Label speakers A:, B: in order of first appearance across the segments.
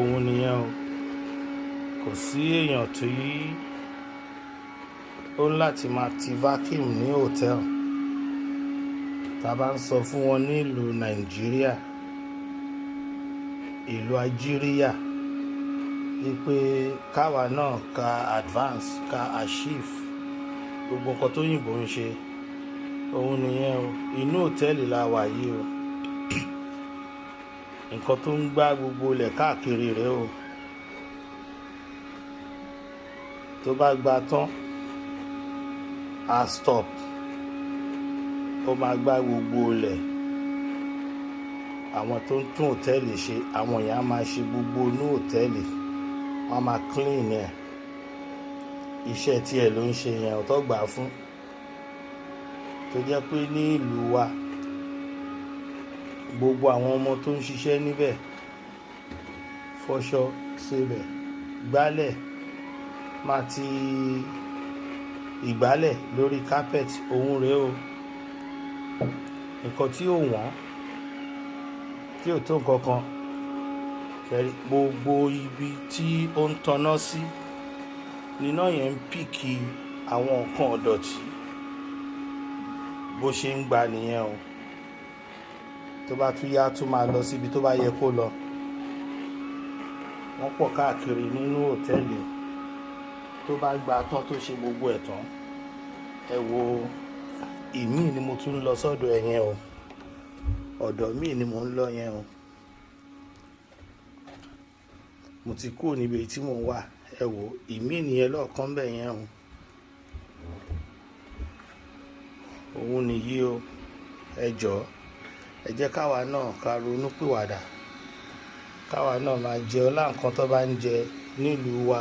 A: òun nìyẹn o. Kò sí èèyàn tí ó láti máa ti vacuum ní hòtẹ́ẹ̀lì. Tá bá ń sọ fún wọn nílùú Nàìjíríà, ìlú Algeria, wípé káwa náà ká advance, ká achieve gbogbo nǹkan tó yìnbó ń ṣe, òun nìyẹn o. Inú hòtẹ́ẹ̀lì la wà yìí o. Nǹkan tó ń gbá gbogbo ilẹ̀ káàkiri rẹ̀ o. Tó bá gba tán, a stop. Ó máa gbá gbogbo ilẹ̀. Àwọn tó ń tún hòtẹ́ẹ̀lì ṣe, àwọn èèyàn á máa ṣe gbogbo inú hòtẹ́ẹ̀lì. Wọ́n á máa clean ẹ̀. Iṣẹ́ tí ẹ̀ ló ń ṣe yẹn tó gbà fún. Tó jẹ́ pé ní ìlú wa, gbogbo àwọn ọmọ tó ń ṣiṣẹ́ níbẹ̀, fọṣọ, sebẹ̀, gbálẹ̀, máa ti ìgbálẹ̀ lórí carpet, òun rèé o. Nǹkan tí ò wọ́n, tí ò tó nǹkan kan. Gbogbo ibi tí ó ń tanná sí, níná yẹn ń pìkì àwọn nǹkan ọ̀dọ̀tí. Bó ṣe ń gba nìyẹn o. Tó bá tún yá, tún máa lọ síbi tó bá yẹ kó lọ. Wọ́n pọ̀ káàkiri nínú hòtẹ́ẹ̀lì. Tó bá gba tán tó ṣe gbogbo ẹ̀ tán, ẹ wo, ìmí ni mo tún lọ sọ́dọ̀ ẹ̀ yẹn o. Ọ̀dọ̀ míì ni mò ń lọ yẹn o. Mo ti kúrò níbi tí mò ń wà. Ẹ wo, ìmí nìyẹn lọ́ọ̀kan bẹ̀ yẹn o. Òun nìyí o. Ẹ jọ̀ọ́, ẹ jẹ́ káwa náà ká ronú pìwàdà. Káwa náà máa jẹ ọlá nǹkan tó bá ń jẹ nílùú wa.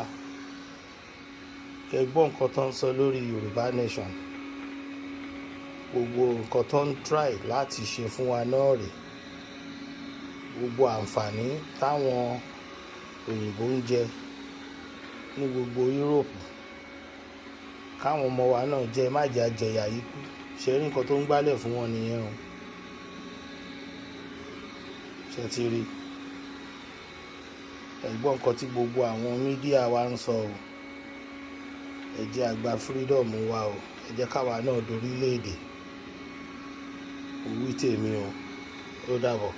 A: Kẹ́ gbọ́ nǹkan tó ń sọ lórí yorubanation. Gbogbo nǹkan tó ń try láti ṣe fún wa náà rèé. Gbogbo àǹfààní táwọn òyìnbó ń jẹ ní gbogbo Europe, káwọn ọmọ wa náà jẹ, má jẹ àjẹyà yìí kú. Ṣé rí nǹkan tó ń gbálẹ̀ fún wọn nìyẹn o. Ṣé ti rí? Ẹ gbọ́ nǹkan tí gbogbo àwọn mídíà wa ń sọ o. Ẹ jẹ́ a gba freedom wa o. Ẹ jẹ́ káwa náà dorílẹ̀-èdè. Ó wí tèmi o. Ó dàbọ̀.